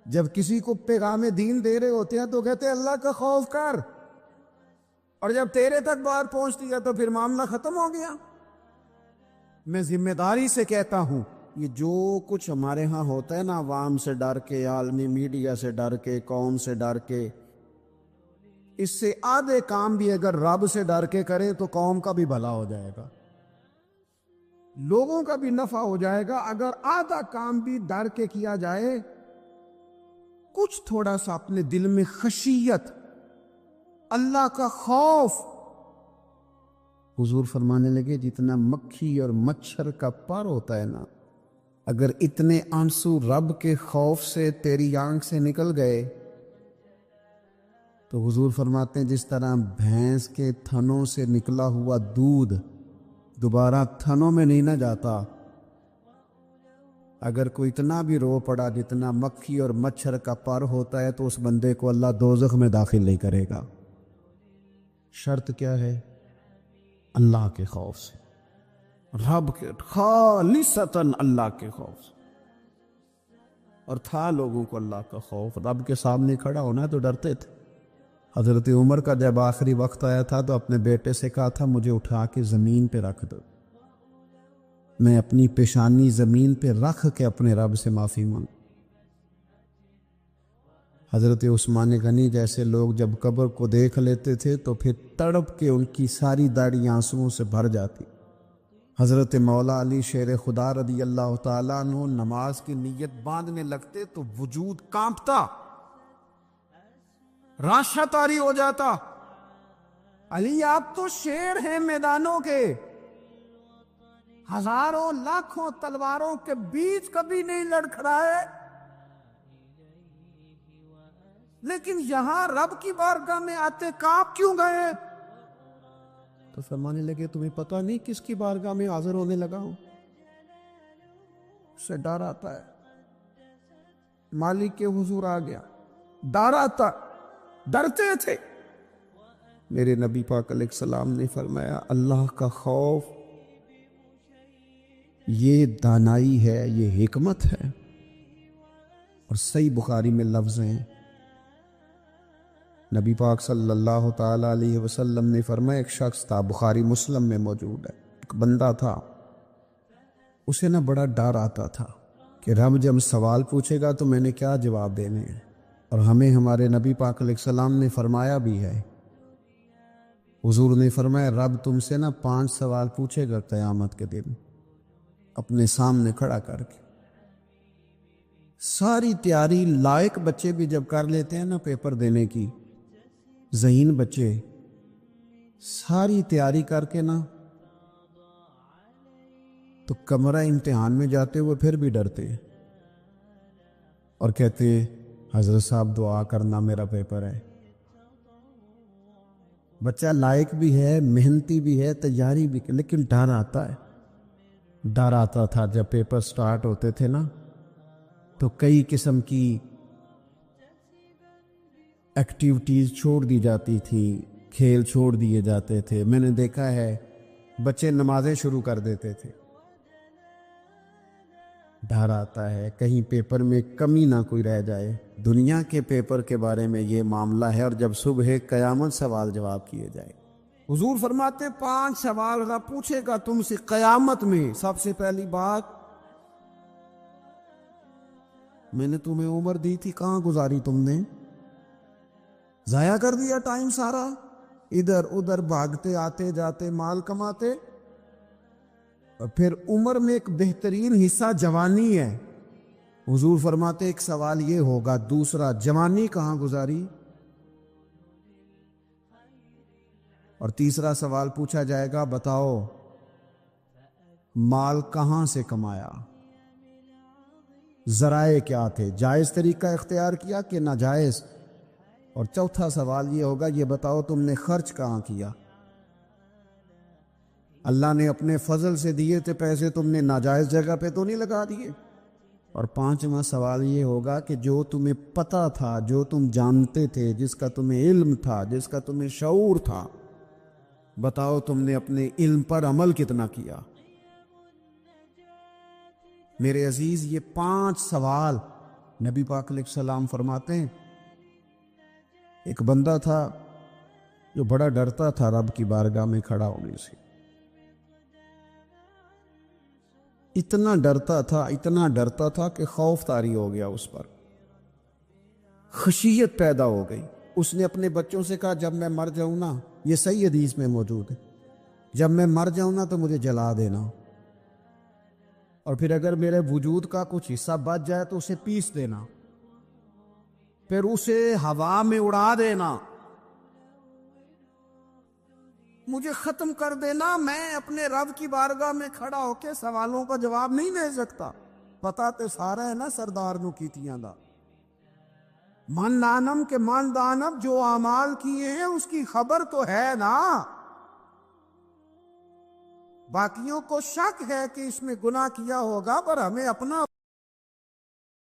جب کسی کو پیغام دین دے رہے ہوتے ہیں تو کہتے ہیں اللہ کا خوف کر، اور جب تیرے تک بات پہنچتی ہے تو پھر معاملہ ختم ہو گیا۔ میں ذمہ داری سے کہتا ہوں یہ جو کچھ ہمارے ہاں ہوتا ہے نا، عوام سے ڈر کے، عالمی میڈیا سے ڈر کے، قوم سے ڈر کے، اس سے آدھے کام بھی اگر رب سے ڈر کے کریں تو قوم کا بھی بھلا ہو جائے گا، لوگوں کا بھی نفع ہو جائے گا۔ اگر آدھا کام بھی ڈر کے کیا جائے، کچھ تھوڑا سا اپنے دل میں خشیت، اللہ کا خوف۔ حضور فرمانے لگے جتنا مکھی اور مچھر کا پر ہوتا ہے نا، اگر اتنے آنسو رب کے خوف سے تیری آنکھ سے نکل گئے تو حضور فرماتے ہیں جس طرح بھینس کے تھنوں سے نکلا ہوا دودھ دوبارہ تھنوں میں نہیں نہ جاتا، اگر کوئی اتنا بھی رو پڑا جتنا مکھی اور مچھر کا پر ہوتا ہے تو اس بندے کو اللہ دوزخ میں داخل نہیں کرے گا۔ شرط کیا ہے؟ اللہ کے خوف سے، رب کے خالصتاً اللہ کے خوف سے۔ اور تھا لوگوں کو اللہ کا خوف، رب کے سامنے کھڑا ہونا ہے تو ڈرتے تھے۔ حضرت عمر کا جب آخری وقت آیا تھا تو اپنے بیٹے سے کہا تھا مجھے اٹھا کے زمین پہ رکھ دو، میں اپنی پیشانی زمین پہ رکھ کے اپنے رب سے معافی مانگ۔ حضرت عثمان غنی جیسے لوگ جب قبر کو دیکھ لیتے تھے تو پھر تڑپ کے ان کی ساری داڑھی آنسوؤں سے بھر جاتی۔ حضرت مولا علی شیر خدا رضی اللہ تعالیٰ عنہ نماز کی نیت باندھنے لگتے تو وجود کانپتا، راشا طاری ہو جاتا۔ علی آپ تو شیر ہیں میدانوں کے، ہزاروں لاکھوں تلواروں کے بیچ کبھی نہیں لڑکھڑائے، لیکن یہاں رب کی بارگاہ میں آتے کانپ کیوں گئے؟ تو فرمانے لگے تمہیں پتہ نہیں کس کی بارگاہ میں حاضر ہونے لگا ہوں؟ اس سے ڈر آتا ہے، مالک کے حضور آ گیا، ڈر آتا، ڈرتے تھے۔ میرے نبی پاک علیہ السلام نے فرمایا اللہ کا خوف یہ دانائی ہے، یہ حکمت ہے۔ اور صحیح بخاری میں لفظ ہیں، نبی پاک صلی اللہ تعالی علیہ وسلم نے فرمایا، ایک شخص تھا، بخاری مسلم میں موجود ہے، ایک بندہ تھا، اسے نا بڑا ڈر آتا تھا کہ رب جب سوال پوچھے گا تو میں نے کیا جواب دینے ہیں۔ اور ہمیں ہمارے نبی پاک علیہ السلام نے فرمایا بھی ہے، حضور نے فرمایا رب تم سے نا 5 سوال پوچھے گا قیامت کے دن، اپنے سامنے کھڑا کر کے۔ ساری تیاری لائق بچے بھی جب کر لیتے ہیں نا پیپر دینے کی، ذہین بچے ساری تیاری کر کے نا تو کمرہ امتحان میں جاتے ہوئے پھر بھی ڈرتے اور کہتے حضرت صاحب دعا کرنا میرا پیپر ہے۔ بچہ لائق بھی ہے، محنتی بھی ہے، تیاری بھی، لیکن ڈر آتا ہے۔ ڈر آتا تھا جب پیپر سٹارٹ ہوتے تھے نا تو کئی قسم کی ایکٹیویٹیز چھوڑ دی جاتی تھی، کھیل چھوڑ دیے جاتے تھے۔ میں نے دیکھا ہے بچے نمازیں شروع کر دیتے تھے، ڈر آتا ہے کہیں پیپر میں کمی نہ کوئی رہ جائے۔ دنیا کے پیپر کے بارے میں یہ معاملہ ہے، اور جب صبح قیامت سوال جواب کیے جائے، حضور فرماتے 5 سوال رب پوچھے گا تم سے قیامت میں۔ سب سے پہلی بات، میں نے تمہیں عمر دی تھی، کہاں گزاری تم نے؟ ضائع کر دیا ٹائم سارا، ادھر ادھر بھاگتے آتے جاتے مال کماتے۔ اور پھر عمر میں ایک بہترین حصہ جوانی ہے، حضور فرماتے ایک سوال یہ ہوگا، دوسرا جوانی کہاں گزاری؟ اور تیسرا سوال پوچھا جائے گا، بتاؤ مال کہاں سے کمایا، ذرائع کیا تھے، جائز طریقہ اختیار کیا کہ ناجائز؟ اور چوتھا سوال یہ ہوگا، یہ بتاؤ تم نے خرچ کہاں کیا، اللہ نے اپنے فضل سے دیے تھے پیسے، تم نے ناجائز جگہ پہ تو نہیں لگا دیے؟ اور پانچواں سوال یہ ہوگا کہ جو تمہیں پتہ تھا، جو تم جانتے تھے، جس کا تمہیں علم تھا، جس کا تمہیں شعور تھا، بتاؤ تم نے اپنے علم پر عمل کتنا کیا؟ میرے عزیز، یہ 5 سوال نبی پاک علیہ السلام فرماتے ہیں۔ ایک بندہ تھا جو بڑا ڈرتا تھا رب کی بارگاہ میں کھڑا ہونے سے، اتنا ڈرتا تھا کہ خوف طاری ہو گیا، اس پر خشیت پیدا ہو گئی۔ اس نے اپنے بچوں سے کہا جب میں مر جاؤں نا، یہ صحیح حدیث میں موجود ہے، جب میں مر جاؤں نا تو مجھے جلا دینا، اور پھر اگر میرے وجود کا کچھ حصہ بچ جائے تو اسے پیس دینا، پھر اسے ہوا میں اڑا دینا، مجھے ختم کر دینا، میں اپنے رب کی بارگاہ میں کھڑا ہو کے سوالوں کا جواب نہیں دے سکتا۔ پتا تے سارا ہے نا سردار نو کیتیاں دا، من دانم کے من دانم، جو اعمال کیے ہیں اس کی خبر تو ہے نا، باقیوں کو شک ہے کہ اس میں گناہ کیا ہوگا، پر ہمیں اپنا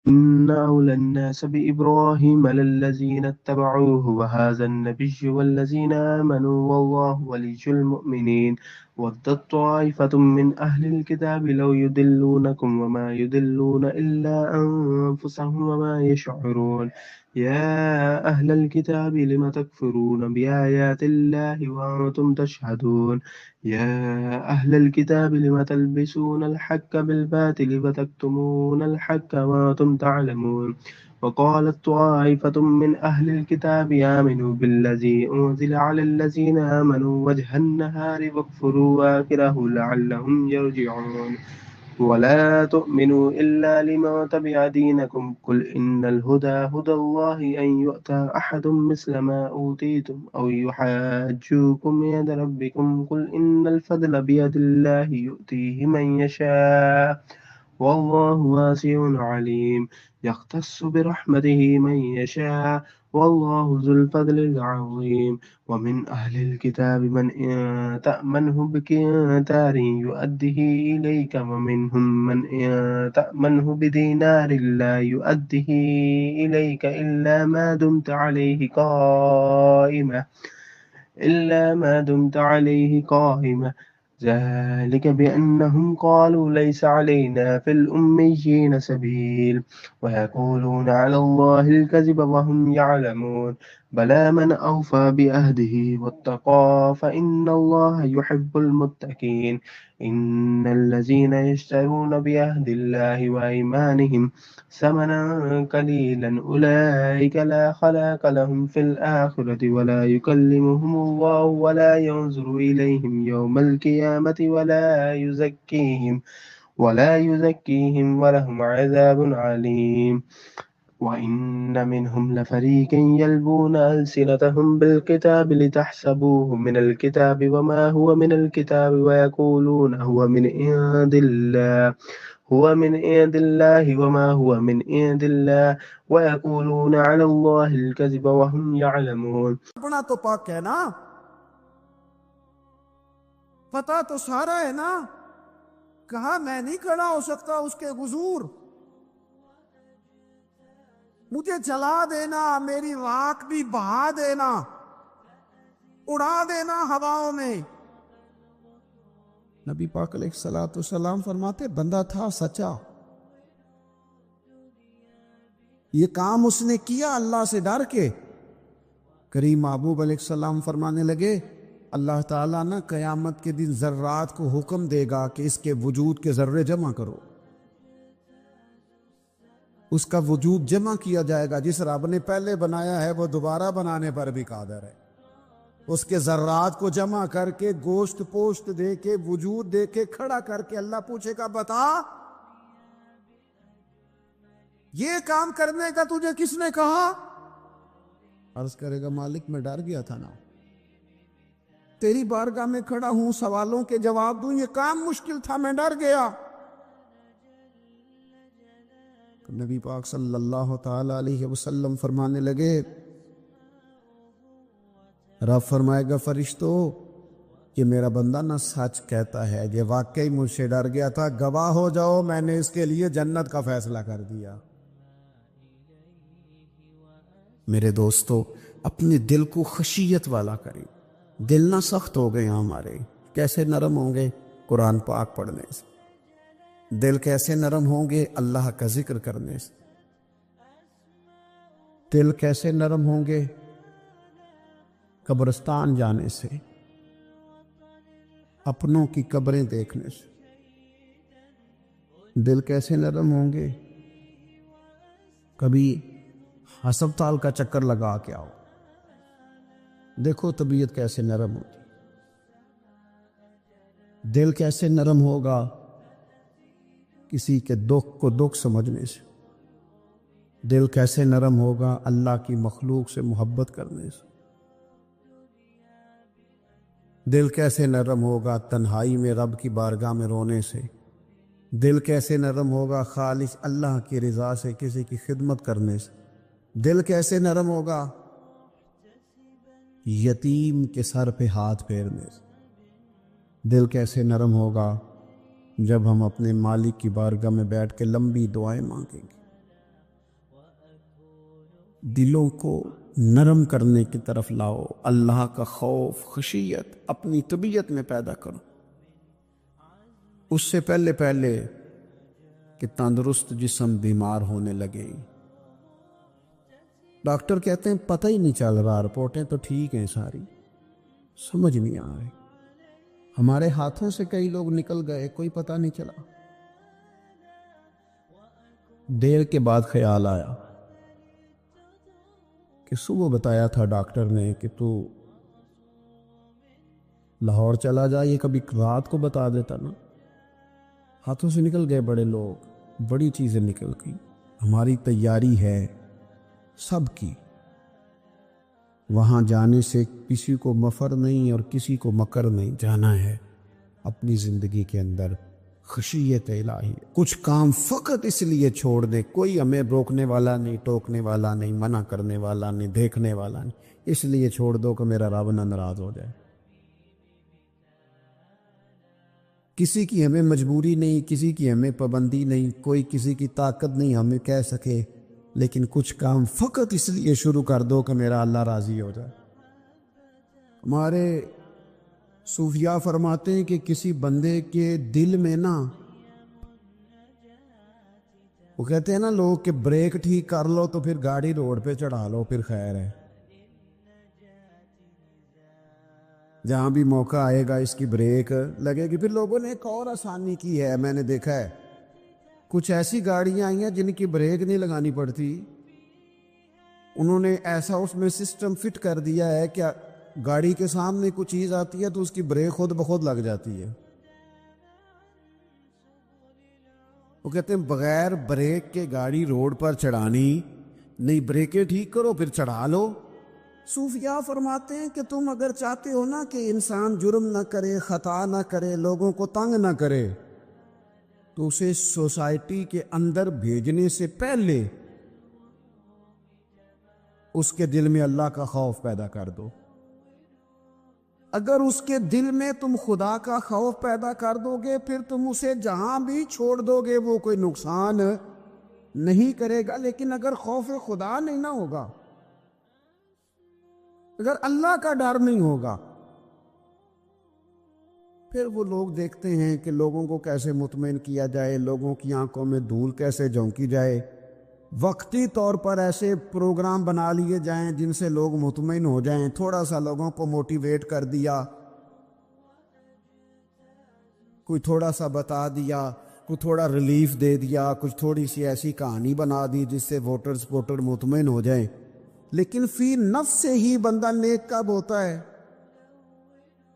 إن أولى الناس بإبراهيم للذين اتبعوه وهذا النبي والذين آمنوا والله ولي المؤمنين ودت طائفة من أهل الكتاب لو يضلونكم وما يضلون إلا أنفسهم وما يشعرون يا أهل الكتاب لم تكفرون بآيات الله وأنتم تشهدون يا أهل الكتاب لم تلبسون الحق بالباطل وتكتمون الحق وأنتم تعلمون وقالت طائفة من أهل الكتاب آمنوا بالذي أنزل على الذين آمنوا وجه النهار واكفروا آخره لعلهم يرجعون ولا تؤمنوا إلا لمن تبع دينكم قل إن الهدى هدى الله أن يؤتى أحد مثل ما أوتيتم أو يحاجوكم عند ربكم قل إن الفضل بيد الله يؤتيه من يشاء والله واسع عليم يختص برحمته من يشاء والله ذو الفضل العظيم ومن أهل الكتاب من إن تأمنه بقنطار يؤده إليك ومنهم من إن تأمنه بدينار لا يؤده إليك إلا ما دمت عليه قائمة ذلك بأنهم قالوا ليس علينا في الأميين سبيل ويقولون على الله الكذب وهم يعلمون بلى من أوفى بعهده واتقى فإن الله يحب المتقين إن الذين يشترون بعهد الله وأيمانهم ثمنا قليلا أولئك لا خلاق لهم في الآخرة ولا يكلمهم الله ولا ينظر إليهم يوم القيامة ولا يزكيهم ولهم عذاب عليم وإن منهم لفريقا يلبون ألسنتهم بالكتاب لتحسبوه من الكتاب وما هو من الكتاب ويقولون هو من عند الله وما هو من عند الله ويقولون على الله الكذب وهم يعلمون اپنا تو پاک ہے نا، پتا تو سارا ہے نا، کہا میں نہیں کھڑا ہو سکتا اس کے حضور، مجھے جلا دینا، میری راکھ بھی بہا دینا، اڑا دینا ہواؤں میں۔ نبی پاک علیہ الصلوۃ والسلام فرماتے بندہ تھا سچا، یہ کام اس نے کیا اللہ سے ڈر کے۔ کریم محبوب علیہ السلام فرمانے لگے اللہ تعالیٰ نہ قیامت کے دن ذرات کو حکم دے گا کہ اس کے وجود کے ذرے جمع کرو، اس کا وجود جمع کیا جائے گا۔ جس رب نے پہلے بنایا ہے وہ دوبارہ بنانے پر بھی قادر ہے۔ اس کے ذرات کو جمع کر کے گوشت پوشت دے کے وجود دے کے کھڑا کر کے اللہ پوچھے گا بتا یہ کام کرنے کا تجھے کس نے کہا؟ عرض کرے گا مالک میں ڈر گیا تھا نا، تیری بارگاہ میں کھڑا ہوں سوالوں کے جواب دوں، یہ کام مشکل تھا میں ڈر گیا۔ نبی پاک صلی اللہ تعالی علیہ وسلم فرمانے لگے رب فرمائے گا فرشتو یہ میرا بندہ نہ سچ کہتا ہے، یہ واقعی مجھ سے ڈر گیا تھا، گواہ ہو جاؤ میں نے اس کے لیے جنت کا فیصلہ کر دیا۔ میرے دوستو اپنے دل کو خشیت والا کریں، دل نہ سخت ہو گئے ہمارے، کیسے نرم ہوں گے؟ قرآن پاک پڑھنے سے۔ دل کیسے نرم ہوں گے؟ اللہ کا ذکر کرنے سے۔ دل کیسے نرم ہوں گے؟ قبرستان جانے سے، اپنوں کی قبریں دیکھنے سے۔ دل کیسے نرم ہوں گے؟ کبھی ہسپتال کا چکر لگا کے آؤ، دیکھو طبیعت کیسے نرم ہوتی۔ دل کیسے نرم ہوگا؟ کسی کے دکھ کو دکھ سمجھنے سے۔ دل کیسے نرم ہوگا؟ اللہ کی مخلوق سے محبت کرنے سے۔ دل کیسے نرم ہوگا؟ تنہائی میں رب کی بارگاہ میں رونے سے۔ دل کیسے نرم ہوگا؟ خالص اللہ کی رضا سے کسی کی خدمت کرنے سے۔ دل کیسے نرم ہوگا؟ یتیم کے سر پہ ہاتھ پھیرنے سے۔ دل کیسے نرم ہوگا؟ جب ہم اپنے مالک کی بارگاہ میں بیٹھ کے لمبی دعائیں مانگیں گے۔ دلوں کو نرم کرنے کی طرف لاؤ، اللہ کا خوف خشیت اپنی طبیعت میں پیدا کرو۔ اس سے پہلے کہ تندرست جسم بیمار ہونے لگے۔ ڈاکٹر کہتے ہیں پتہ ہی نہیں چل رہا، رپورٹیں تو ٹھیک ہیں ساری، سمجھ نہیں آ رہی۔ ہمارے ہاتھوں سے کئی لوگ نکل گئے، کوئی پتہ نہیں چلا۔ دیر کے بعد خیال آیا کہ صبح بتایا تھا ڈاکٹر نے کہ تو لاہور چلا جا، یہ کبھی رات کو بتا دیتا نا۔ ہاتھوں سے نکل گئے بڑے لوگ، بڑی چیزیں نکل گئی۔ ہماری تیاری ہے سب کی، وہاں جانے سے کسی کو مفر نہیں اور کسی کو مکر نہیں، جانا ہے اپنی زندگی کے اندر خشیت الہی۔ کچھ کام فقط اس لیے چھوڑ دے، کوئی ہمیں روکنے والا نہیں، ٹوکنے والا نہیں، منع کرنے والا نہیں، دیکھنے والا نہیں، اس لیے چھوڑ دو کہ میرا رب نہ ناراض ہو جائے۔ کسی کی ہمیں مجبوری نہیں، کسی کی ہمیں پابندی نہیں، کوئی کسی کی طاقت نہیں ہمیں کہہ سکے، لیکن کچھ کام فقط اس لیے شروع کر دو کہ میرا اللہ راضی ہو جائے۔ ہمارے صوفیاء فرماتے ہیں کہ کسی بندے کے دل میں نا، وہ کہتے ہیں نا لوگ کہ بریک ٹھیک کر لو تو پھر گاڑی روڈ پہ چڑھا لو پھر خیر ہے، جہاں بھی موقع آئے گا اس کی بریک لگے گی۔ پھر لوگوں نے ایک اور آسانی کی ہے، میں نے دیکھا ہے کچھ ایسی گاڑیاں آئی ہیں جن کی بریک نہیں لگانی پڑتی، انہوں نے ایسا اس میں سسٹم فٹ کر دیا ہے کہ گاڑی کے سامنے کوئی چیز آتی ہے تو اس کی بریک خود بخود لگ جاتی ہے۔ وہ کہتے ہیں بغیر بریک کے گاڑی روڈ پر چڑھانی نہیں، بریکیں ٹھیک کرو پھر چڑھا لو۔ صوفیاء فرماتے ہیں کہ تم اگر چاہتے ہو نا کہ انسان جرم نہ کرے، خطا نہ کرے، لوگوں کو تنگ نہ کرے، تو اسے سوسائٹی کے اندر بھیجنے سے پہلے اس کے دل میں اللہ کا خوف پیدا کر دو۔ اگر اس کے دل میں تم خدا کا خوف پیدا کر دو گے، پھر تم اسے جہاں بھی چھوڑ دو گے وہ کوئی نقصان نہیں کرے گا۔ لیکن اگر خوف خدا نہیں نہ ہوگا، اگر اللہ کا ڈر نہیں ہوگا، پھر وہ لوگ دیکھتے ہیں کہ لوگوں کو کیسے مطمئن کیا جائے، لوگوں کی آنکھوں میں دھول کیسے جھونکی جائے، وقتی طور پر ایسے پروگرام بنا لیے جائیں جن سے لوگ مطمئن ہو جائیں، تھوڑا سا لوگوں کو موٹیویٹ کر دیا، کوئی تھوڑا سا بتا دیا، کوئی تھوڑا ریلیف دے دیا، کچھ تھوڑی سی ایسی کہانی بنا دی جس سے ووٹر سپورٹر مطمئن ہو جائیں۔ لیکن فی نفس سے ہی بندہ نیک کب ہوتا ہے؟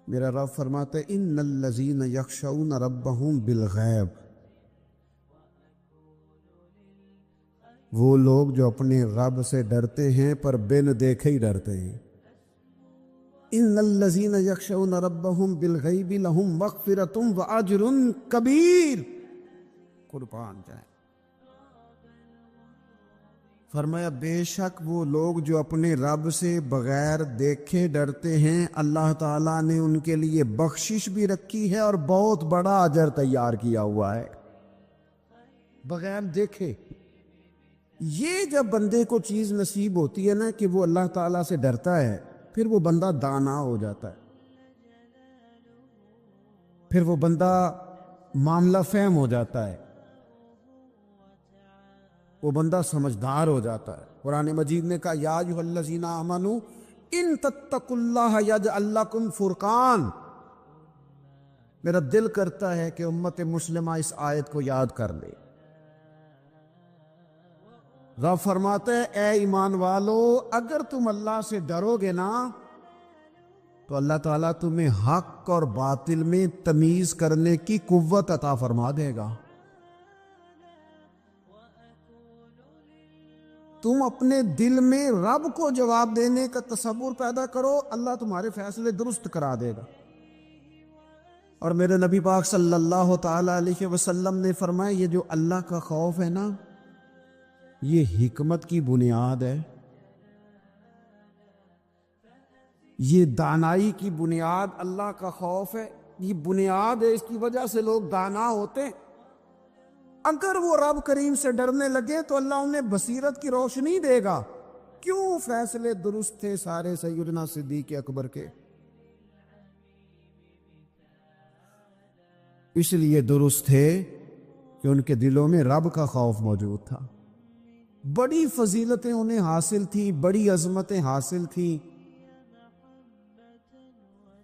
میرا رب فرماتا ہے ان الذین یخشون ربہم بالغیب، وہ لوگ جو اپنے رب سے ڈرتے ہیں پر بن دیکھے ہی ڈرتے ہیں۔ ان الذین یخشون ربہم بالغیب لہم مغفرۃ واجر کبیر، قربان جائیں۔ فرمایا بے شک وہ لوگ جو اپنے رب سے بغیر دیکھے ڈرتے ہیں، اللہ تعالیٰ نے ان کے لیے بخشش بھی رکھی ہے اور بہت بڑا اجر تیار کیا ہوا ہے، بغیر دیکھے۔ یہ جب بندے کو چیز نصیب ہوتی ہے نا کہ وہ اللہ تعالیٰ سے ڈرتا ہے، پھر وہ بندہ دانا ہو جاتا ہے، پھر وہ بندہ معاملہ فہم ہو جاتا ہے، وہ بندہ سمجھدار ہو جاتا ہے۔ قرآن مجید نے کہا یا ایھا الذین آمنوا ان تتقوا اللہ یجعل لکم فرقان۔ میرا دل کرتا ہے کہ امت مسلمہ اس آیت کو یاد کر لے۔ رب فرماتا ہے اے ایمان والو، اگر تم اللہ سے ڈرو گے نا تو اللہ تعالیٰ تمہیں حق اور باطل میں تمیز کرنے کی قوت عطا فرما دے گا۔ تم اپنے دل میں رب کو جواب دینے کا تصور پیدا کرو، اللہ تمہارے فیصلے درست کرا دے گا۔ اور میرے نبی پاک صلی اللہ تعالی علیہ وسلم نے فرمایا یہ جو اللہ کا خوف ہے نا، یہ حکمت کی بنیاد ہے، یہ دانائی کی بنیاد اللہ کا خوف ہے، یہ بنیاد ہے، اس کی وجہ سے لوگ دانا ہوتے ہیں۔ اگر وہ رب کریم سے ڈرنے لگے تو اللہ انہیں بصیرت کی روشنی دے گا۔ کیوں فیصلے درست تھے سارے سیدنا صدیق اکبر کے؟ اس لیے درست تھے کہ ان کے دلوں میں رب کا خوف موجود تھا، بڑی فضیلتیں انہیں حاصل تھیں، بڑی عظمتیں حاصل تھیں،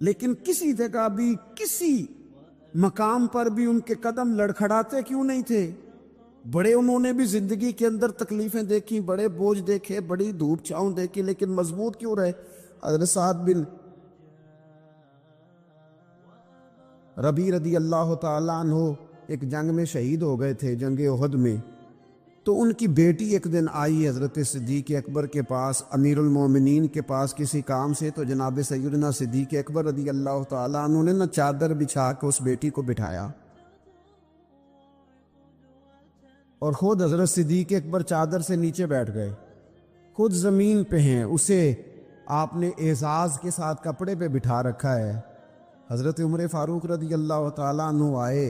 لیکن کسی جگہ بھی کسی مقام پر بھی ان کے قدم لڑکھڑاتے کیوں نہیں تھے؟ بڑے انہوں نے بھی زندگی کے اندر تکلیفیں دیکھی، بڑے بوجھ دیکھے، بڑی دھوپ چھاؤں دیکھی، لیکن مضبوط کیوں رہے؟ حضرت سعد بن ربیع رضی اللہ تعالیٰ عنہ ایک جنگ میں شہید ہو گئے تھے، جنگ احد میں۔ تو ان کی بیٹی ایک دن آئی حضرت صدیق اکبر کے پاس، امیر المومنین کے پاس کسی کام سے، تو جناب سیدنا صدیق اکبر رضی اللہ تعالیٰ عنہ نے نہ چادر بچھا کے اس بیٹی کو بٹھایا، اور خود حضرت صدیق اکبر چادر سے نیچے بیٹھ گئے، خود زمین پہ ہیں، اسے آپ نے اعزاز کے ساتھ کپڑے پہ بٹھا رکھا ہے۔ حضرت عمر فاروق رضی اللہ تعالیٰ عنہ آئے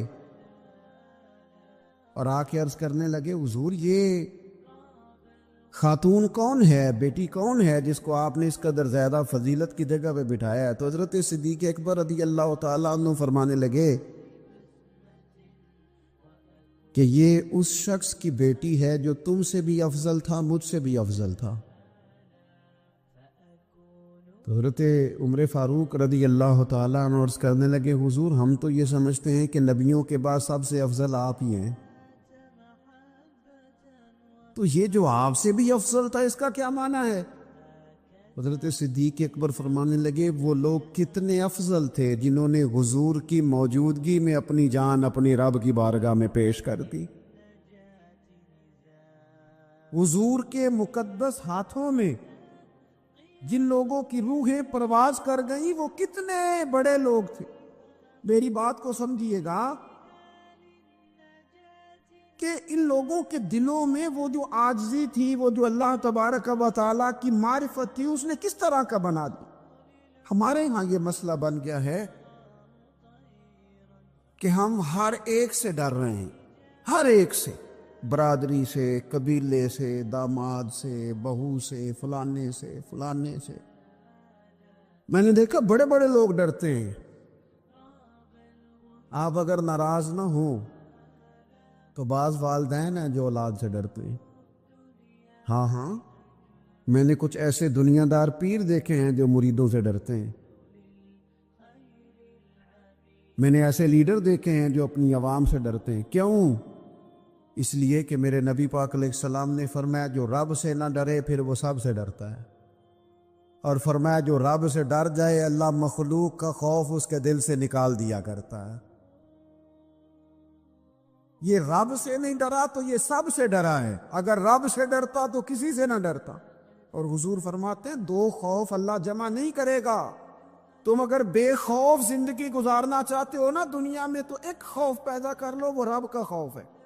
اور آ کے عرض کرنے لگے حضور یہ خاتون کون ہے، بیٹی کون ہے جس کو آپ نے اس قدر زیادہ فضیلت کی جگہ پہ بٹھایا ہے؟ تو حضرت صدیق اکبر رضی اللہ تعالیٰ عنہ فرمانے لگے کہ یہ اس شخص کی بیٹی ہے جو تم سے بھی افضل تھا، مجھ سے بھی افضل تھا۔ تو حضرت عمر فاروق رضی اللہ تعالیٰ عنہ عرض کرنے لگے، حضور ہم تو یہ سمجھتے ہیں کہ نبیوں کے بعد سب سے افضل آپ ہی ہیں، تو یہ جو آپ سے بھی افضل تھا اس کا کیا معنی ہے؟ حضرت صدیق اکبر فرمانے لگے، وہ لوگ کتنے افضل تھے جنہوں نے حضور کی موجودگی میں اپنی جان اپنی رب کی بارگاہ میں پیش کر دی۔ حضور کے مقدس ہاتھوں میں جن لوگوں کی روحیں پرواز کر گئیں وہ کتنے بڑے لوگ تھے۔ میری بات کو سمجھیے گا کہ ان لوگوں کے دلوں میں وہ جو عاجزی تھی، وہ جو اللہ تبارک و تعالیٰ کی معرفت تھی، اس نے کس طرح کا بنا دی۔ ہمارے ہاں یہ مسئلہ بن گیا ہے کہ ہم ہر ایک سے ڈر رہے ہیں، ہر ایک سے، برادری سے، قبیلے سے، داماد سے، بہو سے، فلانے سے، فلانے سے۔ میں نے دیکھا بڑے بڑے لوگ ڈرتے ہیں۔ آپ اگر ناراض نہ ہوں تو بعض والدین ہیں جو اولاد سے ڈرتے ہیں۔ ہاں میں نے کچھ ایسے دنیا دار پیر دیکھے ہیں جو مریدوں سے ڈرتے ہیں۔ میں نے ایسے لیڈر دیکھے ہیں جو اپنی عوام سے ڈرتے ہیں۔ کیوں؟ اس لیے کہ میرے نبی پاک علیہ السلام نے فرمایا جو رب سے نہ ڈرے پھر وہ سب سے ڈرتا ہے، اور فرمایا جو رب سے ڈر جائے اللہ مخلوق کا خوف اس کے دل سے نکال دیا کرتا ہے۔ یہ رب سے نہیں ڈرا تو یہ سب سے ڈرا ہے، اگر رب سے ڈرتا تو کسی سے نہ ڈرتا۔ اور حضور فرماتے ہیں دو خوف اللہ جمع نہیں کرے گا۔ تم اگر بے خوف زندگی گزارنا چاہتے ہو نا دنیا میں، تو ایک خوف پیدا کر لو، وہ رب کا خوف ہے،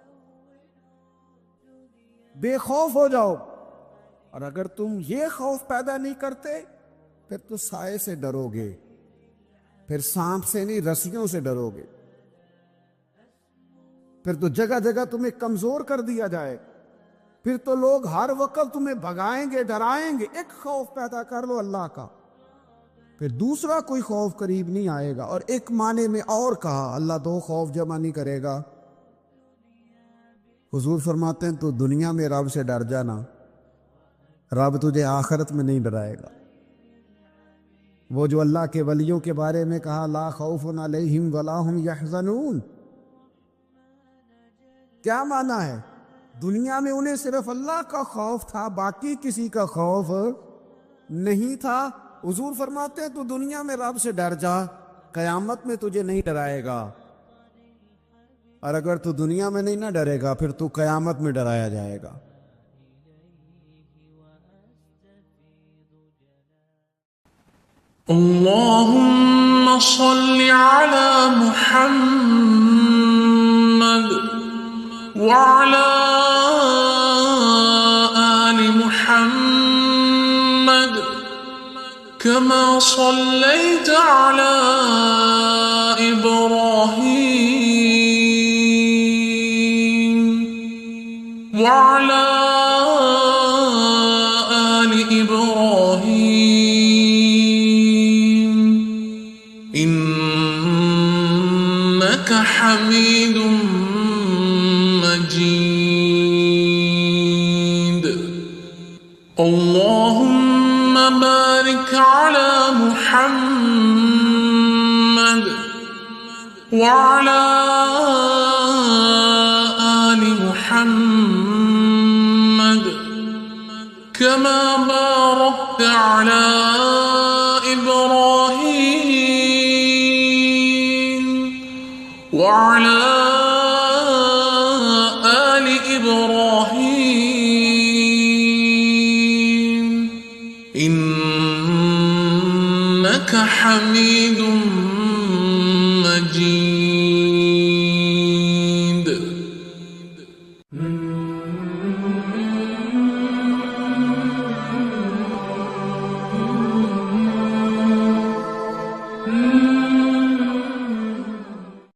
بے خوف ہو جاؤ۔ اور اگر تم یہ خوف پیدا نہیں کرتے پھر تو سائے سے ڈرو گے، پھر سانپ سے نہیں رسیوں سے ڈرو گے، پھر تو جگہ جگہ تمہیں کمزور کر دیا جائے، پھر تو لوگ ہر وقت تمہیں بھگائیں گے، ڈرائیں گے۔ ایک خوف پیدا کر لو اللہ کا، پھر دوسرا کوئی خوف قریب نہیں آئے گا۔ اور ایک معنی میں اور کہا، اللہ دو خوف جمع نہیں کرے گا۔ حضور فرماتے ہیں تو دنیا میں رب سے ڈر جانا، رب تجھے آخرت میں نہیں ڈرائے گا۔ وہ جو اللہ کے ولیوں کے بارے میں کہا لا خوف علیہم ولا ہم یحزنون، کیا معنی ہے؟ دنیا میں انہیں صرف اللہ کا خوف تھا، باقی کسی کا خوف نہیں تھا۔ حضور فرماتے ہیں تو دنیا میں رب سے ڈر جا، قیامت میں تجھے نہیں ڈرائے گا۔ اور اگر تو دنیا میں نہیں نہ ڈرے گا پھر تو قیامت میں ڈرایا جائے گا۔ اللهم صل على محمد وعلى آل محمد كما صليت على إبراهيم وعلى آل إبراهيم إنك حميد مجيد اللهم بارك على محمد وعلى آل محمد كما باركت على إبراهيم وعلى آل إبراهيم إنك حميد مجيد